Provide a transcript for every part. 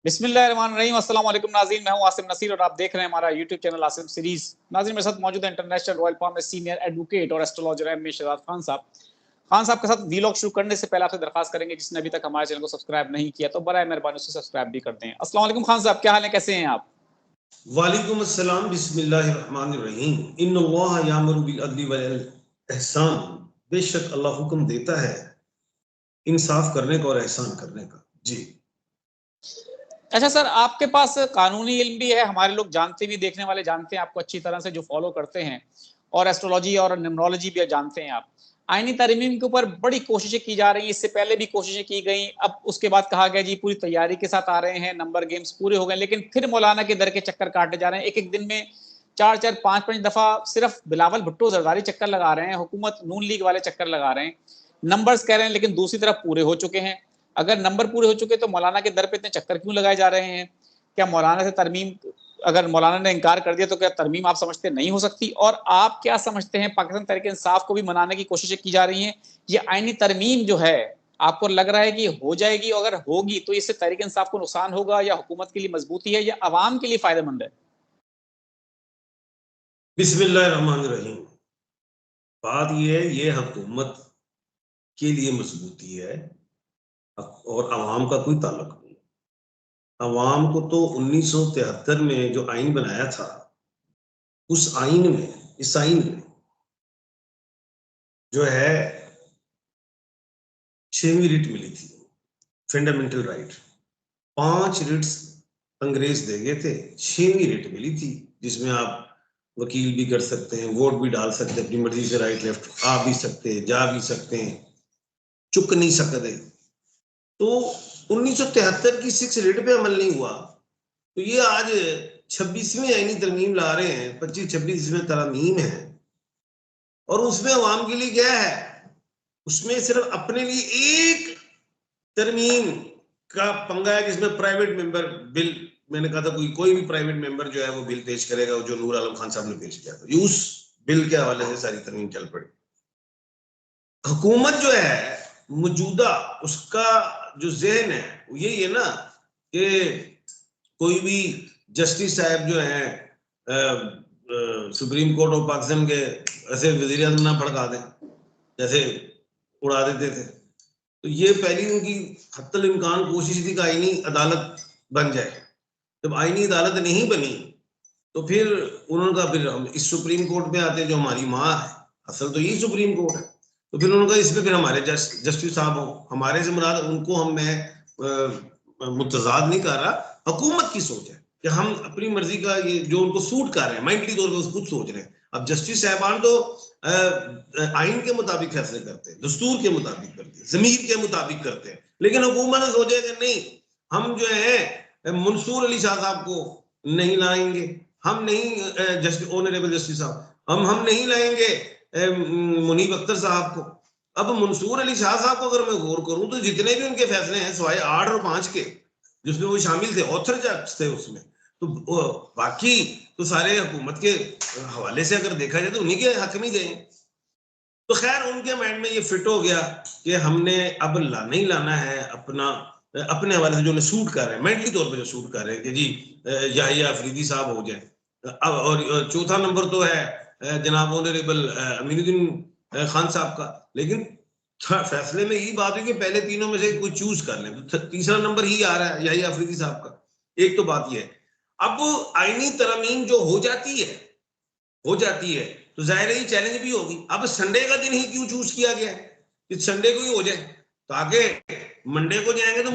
बिस्मिल्लाहिर्रहमानिर्रहीम। अस्सलाम वालेकुम नाज़रीन, मैं हूं आसिम नसीर और आप देख रहे हैं हमारा यूट्यूब चैनल आसिम सीरीज। नाज़रीन, मेरे साथ मौजूद है इंटरनेशनल रॉयल फॉर्म में सीनियर एडवोकेट और astrologer M A Shahzad Khan साहब। खान साहब के साथ वीलॉग शुरू करने से पहले आपसे दरखास्त करेंगे, जिसने अभी तक हमारे चैनल को सब्सक्राइब नहीं किया तो बराए मेहरबानी उसे सब्सक्राइब भी कर दें। अस्सलाम वालेकुम खान साहब, क्या हाल है, कैसे हैं आप? वालेकुम अस्सलाम, बिस्मिल्लाहिर्रहमानिर्रहीम। इन्नल्लाह यामुरु बिल अदली वल ihsan। बेशक अल्लाह हुक्म देता है इंसाफ करने का और एहसान करने का। जी अच्छा सर, आपके पास कानूनी इल्म भी है, हमारे लोग जानते भी, देखने वाले जानते हैं आपको अच्छी तरह से, जो फॉलो करते हैं, और एस्ट्रोलॉजी और न्यूमरोलॉजी भी जानते हैं आप। आईनी तरमीम के ऊपर बड़ी कोशिशें की जा रही हैं, इससे पहले भी कोशिशें की गई, अब उसके बाद कहा गया जी पूरी तैयारी के साथ आ रहे हैं, नंबर गेम्स पूरे हो गए, लेकिन फिर मौलाना के दर के चक्कर काटे जा रहे हैं। एक एक दिन में 4-4, 5-5 दफा सिर्फ बिलावल भुट्टो जरदारी चक्कर लगा रहे हैं, हुकूमत नून लीग वाले चक्कर लगा रहे हैं, नंबर्स कह रहे हैं, लेकिन दूसरी तरफ पूरे हो चुके हैं। अगर नंबर पूरे हो चुके तो मौलाना के दर पे इतने चक्कर क्यों लगाए जा रहे हैं? क्या मौलाना से तरमीम, अगर मौलाना ने इनकार कर दिया तो क्या तरमीम आप समझते नहीं हो सकती? और आप क्या समझते हैं, पाकिस्तान तहरीक इंसाफ को भी मनाने की कोशिशें की जा रही हैं, ये आईनी तरमीम जो है आपको लग रहा है कि हो जाएगी? अगर होगी तो इससे तहरीक इंसाफ को नुकसान होगा, या हुकूमत के लिए मजबूती है, या अवाम के लिए फायदेमंद है? बिस्मिल्लाहिर्रहमानिर्रहीम। बात यह है, ये हुकूमत के लिए मजबूती है और अवाम का कोई ताल्लुक नहीं। अवाम को तो 1973 में जो आइन बनाया था, उस आइन में, इस आइन में जो है 6वीं रिट मिली थी, फंडामेंटल राइट। 5 रिट्स अंग्रेज दे गए थे, 6वीं रिट मिली थी, जिसमें आप वकील भी कर सकते हैं, वोट भी डाल सकते हैं, अपनी मर्जी से राइट लेफ्ट आ भी सकते हैं, जा भी सकते हैं, चुक नहीं सकते। तो 1973 की 6 रिट पे अमल नहीं हुआ, तो ये आज 26वीं आईनी तरमीम ला रहे हैं, 25-26 में तरमीम है, और उसमें अवाम के लिए क्या है? उसमें सिर्फ अपने लिए एक तरमीम का पंगा है, जिसमें प्राइवेट मेंबर बिल, मैंने कहा था कोई भी प्राइवेट मेंबर जो है वो बिल पेश करेगा, जो नूर आलम खान साहब ने पेश किया था, ये उस बिल के हवाले से सारी तरमीम चल पड़ी। हुकूमत जो है मौजूदा, उसका जो जहन है वो यही है ना कि कोई भी जस्टिस साहब जो है सुप्रीम कोर्ट ऑफ पाकिस्तान के ऐसे वजीर आजम ना भड़का दें जैसे उड़ा देते थे। तो ये पहली उनकी हत्तल इम्कान कोशिश थी कि आईनी अदालत बन जाए। जब आईनी अदालत नहीं बनी तो फिर उन्होंने कहा फिर हम इस सुप्रीम कोर्ट में आते हैं, जो हमारी माँ है, असल तो यही सुप्रीम कोर्ट है। तो फिर उन्होंने कहा इसमें फिर हमारे जस्टिस साहब हो, हमारे से मुराद उनको हम मैं मुतजाद नहीं कर रहा, हुकूमत की सोच है कि हम अपनी मर्जी का ये जो उनको सूट कर रहे हैं, माइंडली तौर पर खुद सोच रहे हैं। अब जस्टिस साहबान तो आइन के मुताबिक फैसले करते हैं, दस्तूर के मुताबिक करते हैं, जमीर के मुताबिक करते हैं, लेकिन हुकूमत ने सोचा कि नहीं, हम जो है मंसूर अली शाह साहब को नहीं लाएंगे, हम नहीं जस्टिस ऑनरेबल जस्टिस साहब, हम नहीं लाएंगे मुनीब अख्तर साहब को। अब मंसूर अली शाह साहब को अगर मैं गौर करूं तो जितने भी उनके फैसले हैं सिवाय 8 और 5 के, जिसमें वो शामिल थे, ऑथर जज थे उसमें, तो बाकी तो सारे हुकूमत के हवाले से अगर देखा जाए तो उन्हीं के हक में गए। तो खैर उनके माइंड में ये फिट हो गया कि हमने अब नहीं लाना है अपने हवाले से, जो उन्हें सूट कर रहे हैं, मेंटली तौर पे जो सूट कर रहे हैं कि जी याहिया अफरीदी साहब हो जाए। अब और चौथा नंबर तो है जनाब ऑनरेबल अमीनुद्दीन खान साहब का, लेकिन फैसले में यही बात है कि पहले तीनों में से कोई चूज कर ले, तो तीसरा नंबर ही आ रहा है याहिया अफरीदी साहब का। एक तो बात यह है। अब आईनी तरमीम जो हो जाती है तो जाहिर है चैलेंज भी होगी। अब संडे का दिन ही क्यों चूज किया गया है कि संडे को ही हो जाए, तो आगे मंडे को जाएंगे तो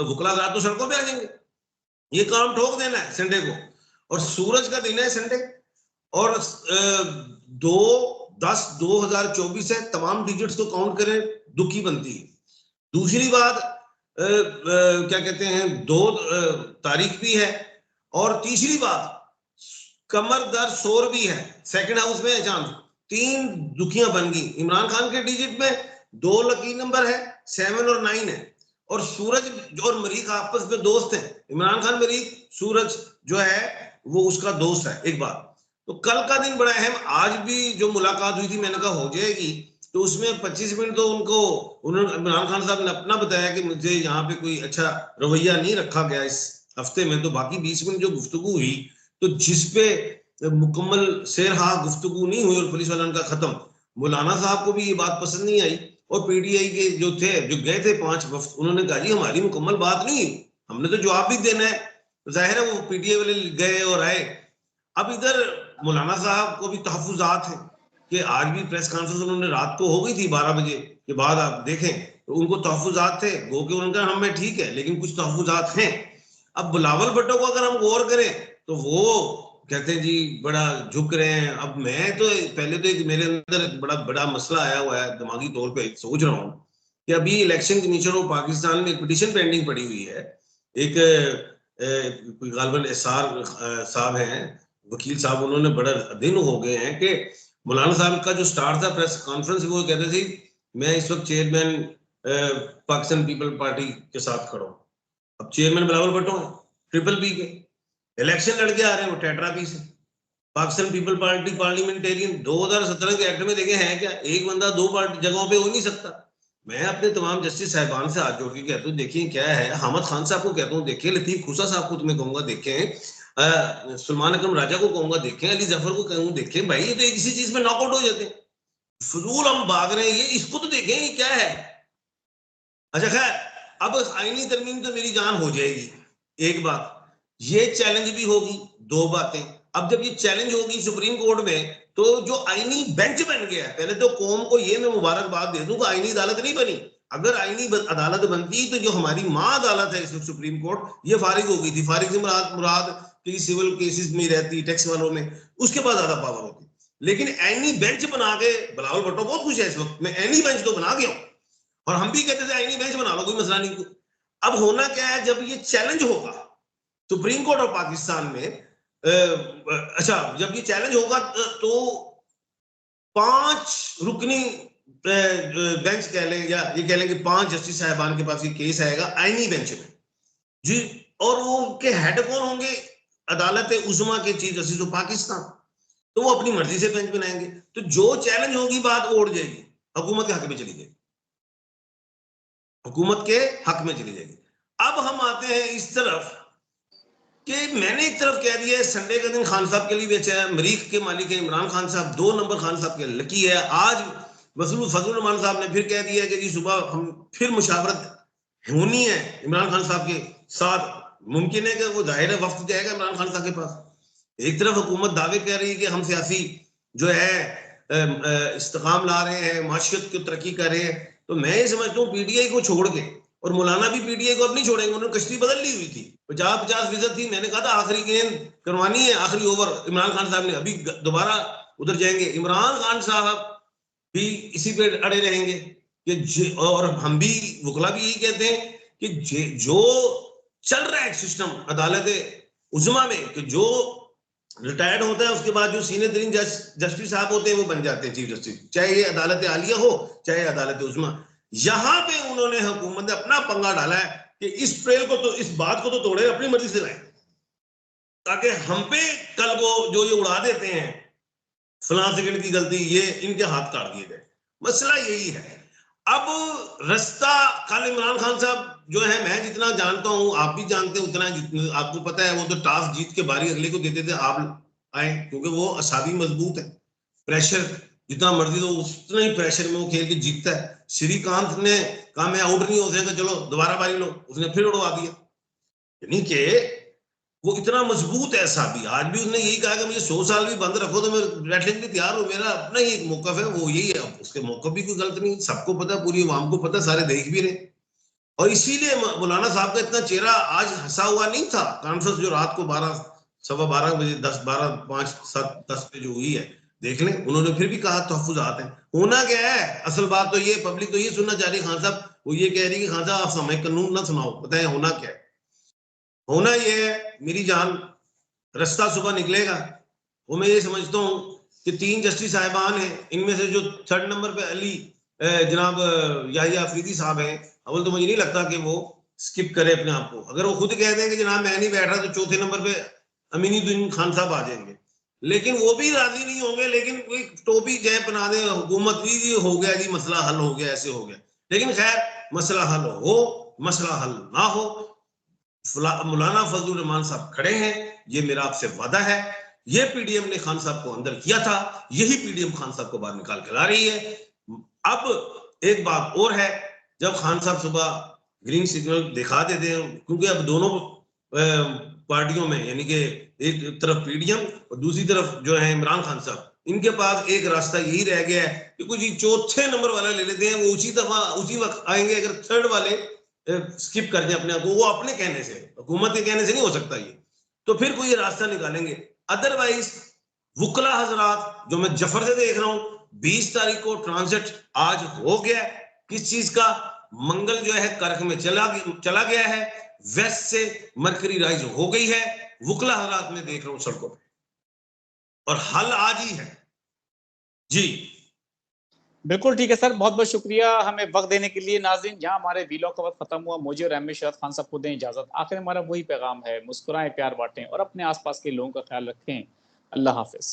भुखलाघात तो सड़कों पे आ जाएंगे। ये काम ठोक देना है संडे को, और सूरज का दिन है संडे, और 2/10/2024 है, तमाम डिजिट्स को काउंट करें दुख की बनती है। दूसरी बात क्या कहते हैं, 2 तारीख भी है, और तीसरी बात कमर दर्द शोर भी है, सेकंड हाउस में है चांद। 3 दुखियां बन गई। इमरान खान के डिजिट में 2 लकी नंबर है, 7 और 9 है, और सूरज और मरीख आपस में दोस्त हैं। इमरान खान मरीख, सूरज जो है वो उसका दोस्त है। एक बात तो कल का दिन बड़ा अहम, आज भी जो मुलाकात हुई थी मैंने कहा हो जाएगी, तो उसमें 25 मिनट तो उन्होंने इमरान खान साहब ने अपना बताया कि मुझे यहाँ पे कोई अच्छा रवैया नहीं रखा गया इस हफ्ते में, तो बाकी 20 मिनट जो गुफ्तगू हुई, तो जिसपे मुकम्मल शेरहा गुफ्तगू नहीं हुई और पुलिस वाला उनका खत्म, मौलाना साहब को भी ये बात पसंद नहीं आई। और पीटीआई के जो गए थे 5 वफ्द, उन्होंने कहा जी हमारी मुकम्मल बात नहीं, हमने तो जवाब भी देना है। जाहिर है वो पीटीआई वाले गए और आए। अब इधर मौलाना साहब को भी तहफुजात है कि आज भी प्रेस कॉन्फ्रेंस उन्होंने रात को हो गई थी 12 बजे के बाद, आप देखें तो उनको तहफुजात थे, गो के उनका हमें ठीक है, लेकिन कुछ तहफुजात हैं। अब बिलावल भुट्टो को अगर हम गौर करें तो वो कहते हैं जी बड़ा झुक रहे हैं। अब मैं तो पहले तो एक मेरे अंदर एक बड़ा मसला आया हुआ है, दिमागी तौर पे सोच रहा हूँ कि अभी इलेक्शन कमीशन ऑफ पाकिस्तान में एक पिटीशन पेंडिंग पड़ी हुई है। एक गालबन एसआर साहब हैं, वकील साहब, उन्होंने बड़ा दिन हो गए हैं कि मौलाना साहब का जो स्टार्ट था प्रेस कॉन्फ्रेंस, वो कहते थे मैं इस वक्त चेयरमैन पाकिस्तान पीपल पार्टी के साथ खड़ा हूं। अब चेयरमैन बिलावल भुट्टो है ट्रिपल पी के, इलेक्शन लड़के आ रहे हैं वो टेट्रा पी से। पाकिस्तान पीपल पार्टी पार्लियामेंटेरियन 2017 के एक्ट में देखे हैं क्या, एक बंदा 2 जगहों पे हो नहीं सकता। मैं अपने तमाम जस्टिस साहिबान से हाथ जोड़ के कहता हूँ देखिए क्या है, अहमद खान साहब को कहता हूँ देखें, लतीफ खूसा साहब को तुम्हें कहूंगा देखें, सलमान अकरम राजा को कहूंगा देखें, अली जफर को कहूँ देखें, भाई ये तो किसी चीज में नॉकआउट हो जाते हैं, फजूल हम भाग रहे हैं, ये इसको तो देखें ये क्या है। अच्छा खैर, अब आईनी तरमीम तो मेरी जान हो जाएगी, एक बात ये चैलेंज भी होगी, 2 बातें। अब जब ये चैलेंज होगी सुप्रीम कोर्ट में, तो जो आईनी बेंच बन गया, पहले तो कौम को ये मैं मुबारकबाद दे दूं कि आईनी अदालत नहीं बनी। अगर आईनी अदालत बनती तो जो हमारी माँ अदालत है इस वक्त सुप्रीम कोर्ट, ये फारिग हो गई थी। फारिग से मुराद कि सिविल केसेस में रहती, टैक्स वालों में, उसके बाद ज्यादा पावर होती। लेकिन आईनी बेंच बना के बिलावल भुट्टो बहुत खुश है इस वक्त, मैं आईनी बेंच तो बना गया हूं, और हम भी कहते थे आईनी बेंच बना लो, कोई मसला नहीं। अब होना क्या है, जब ये चैलेंज होगा सुप्रीम कोर्ट ऑफ पाकिस्तान में, अच्छा जब ये चैलेंज होगा तो 5 रुकनी बेंच कह लें, या ये कह लें कि 5 जस्टिस साहिबान के पास ये केस आएगा आईनी बेंच में जी, और वो उनके हेड कौन होंगे, अदालत उज़्मा के चीफ जस्टिस ऑफ पाकिस्तान, तो वो अपनी मर्जी से बेंच बनाएंगे। तो जो चैलेंज होगी बात वो उड़ जाएगी, हुकूमत के हक में चली जाएगी, हुकूमत के हक में चली जाएगी। अब हम आते हैं इस तरफ कि मैंने एक तरफ कह दिया है संडे का दिन खान साहब के लिए बेचा है, मरीख के मालिक है इमरान खान साहब, 2 नंबर खान साहब के लकी है। आज फजल रहमान साहब ने फिर कह दिया कि जी सुबह हम फिर मुशावरत होनी है इमरान खान साहब के साथ, मुमकिन है कि वो जाहिर है वक्त जाएगा इमरान खान साहब के पास। एक तरफ हुकूमत दावे कर रही है कि हम सियासी जो है इस्तेकाम ला रहे हैं, माशियत की तरक्की कर रहे हैं, तो मैं ये समझता हूँ पीटीआई को छोड़ के, और मौलाना भी पीटीआई को अब नहीं छोड़ेंगे, उन्होंने कश्ती बदल ली हुई थी, 50-50% थी, मैंने कहा था आखिरी गेंद करवानी है, आखिरी ओवर इमरान खान साहब ने, अभी दोबारा उधर जाएंगे। इमरान खान साहब भी इसी पे अड़े रहेंगे कि, और हम भी वकला भी यही कहते हैं कि जो चल रहा है सिस्टम अदालत उज़्मा में, कि जो रिटायर्ड होता है उसके बाद जो सीनियर तरीन जस्टिस साहब होते हैं वो बन जाते हैं चीफ जस्टिस, चाहे ये अदालत आलिया हो चाहे अदालत उज़्मा। यहां पे उन्होंने हुकूमत ने अपना पंगा डाला है कि इस ट्रेल को तो, इस बात को तो तोड़े, अपनी मर्जी से लाए, ताकि हम पे कल को जो ये उड़ा देते हैं फलां सेकंड की गलती, ये इनके हाथ काट दिए गए। मसला यही है। अब रास्ता कल इमरान खान साहब जो है, मैं जितना जानता हूं आप भी जानते हैं उतना, जितना आपको पता है, वो तो टास्क जीत के बारी अगले को देते थे, आप आए, क्योंकि वो असाबी मजबूत है, प्रेशर जितना मर्जी दो उतना ही प्रेशर में वो खेल के जीतता है। श्रीकांत ने कहा मैं आउट नहीं हो सकेगा, चलो दोबारा बारी लो, उसने फिर उड़वा दिया। यानी कि वो इतना मजबूत है असाबी। आज भी उसने यही कहा कि मुझे 100 साल भी बंद रखो तो मैं बैठने के लिए तैयार हूं, मेरा अपना ही एक मौकफ है, वो यही है। उसके मौकफ भी कोई गलत नहीं, सबको पता, पूरी अवाम को पता, सारे देख भी रहे। और इसीलिए मौलाना साहब का इतना चेहरा आज हंसा हुआ नहीं था। कॉन्फ्रेंस जो रात को 12-12 बजे 10 पे जो हुई है, देख लें, उन्होंने फिर भी कहा तहफुजात है। होना क्या है, असल बात तो ये, पब्लिक तो ये सुनना चाह रही है, खान साहब वो ये कह रही है कि खान साहब आप हमें कानून ना सुनाओ, बताएं होना क्या है। होना ये है मेरी जान, रास्ता सुबह निकलेगा। वो मैं ये समझता हूँ कि 3 जस्टिस साहिबान हैं, इनमें से जो 3rd नंबर पे अली जनाब याहिया अफरीदी साहब हैं, अव्वल तो मुझे नहीं लगता कि वो स्किप करे अपने आप को। अगर वो खुद कह दें कि जनाब मैं नहीं बैठ रहा, तो 4थे नंबर पे अमीनुद्दीन खान साहब आ जाएंगे। लेकिन वो भी राजी नहीं होंगे, लेकिन कोई टोपी जय बना दे, हुकूमत भी हो गया जी, मसला हल हो गया, ऐसे हो गया। लेकिन खैर, मसला हल हो, मसला हल ना हो, मौलाना फजलुर रहमान साहब खड़े हैं, ये मेरा आपसे वादा है। ये पीडीएम ने खान साहब को अंदर किया था, यही पीडीएम खान साहब को बाहर निकाल के ला रही है। अब एक बात और है, जब खान साहब सुबह ग्रीन सिग्नल दिखा देते हैं, क्योंकि अब दोनों पार्टियों में, यानी कि एक तरफ पीडीएम और दूसरी तरफ जो है इमरान खान साहब, इनके पास एक रास्ता यही रह गया है कि कुछ चौथे नंबर वाला ले लेते हैं, वो उसी दफा उसी वक्त आएंगे। अगर थर्ड वाले स्किप कर दें अपने आप को, वो अपने कहने से, हुकूमत के कहने से नहीं हो सकता ये, तो फिर कोई रास्ता निकालेंगे। अदरवाइज वुकला हजरात, जो मैं जफर से देख रहा हूं, 20 तारीख को ट्रांजिट आज हो गया। किस चीज का? मंगल जो है कर्क में चला गया है, वेस्ट से मरकरी राइज हो गई है। वुकला हजरात में देख रहा हूं सड़कों पे, और हल आज ही है जी। बिल्कुल ठीक है सर, बहुत बहुत शुक्रिया हमें वक्त देने के लिए। नाज़रीन, जहां हमारे वीलॉग का वक्त खत्म हुआ, मुझे और अहमद शहद खान साहब को दें इजाजत। आखिर हमारा वही पैगाम है, मुस्कुराएं, प्यार बांटें और अपने आसपास के लोगों का ख्याल रखें। अल्लाह हाफिज।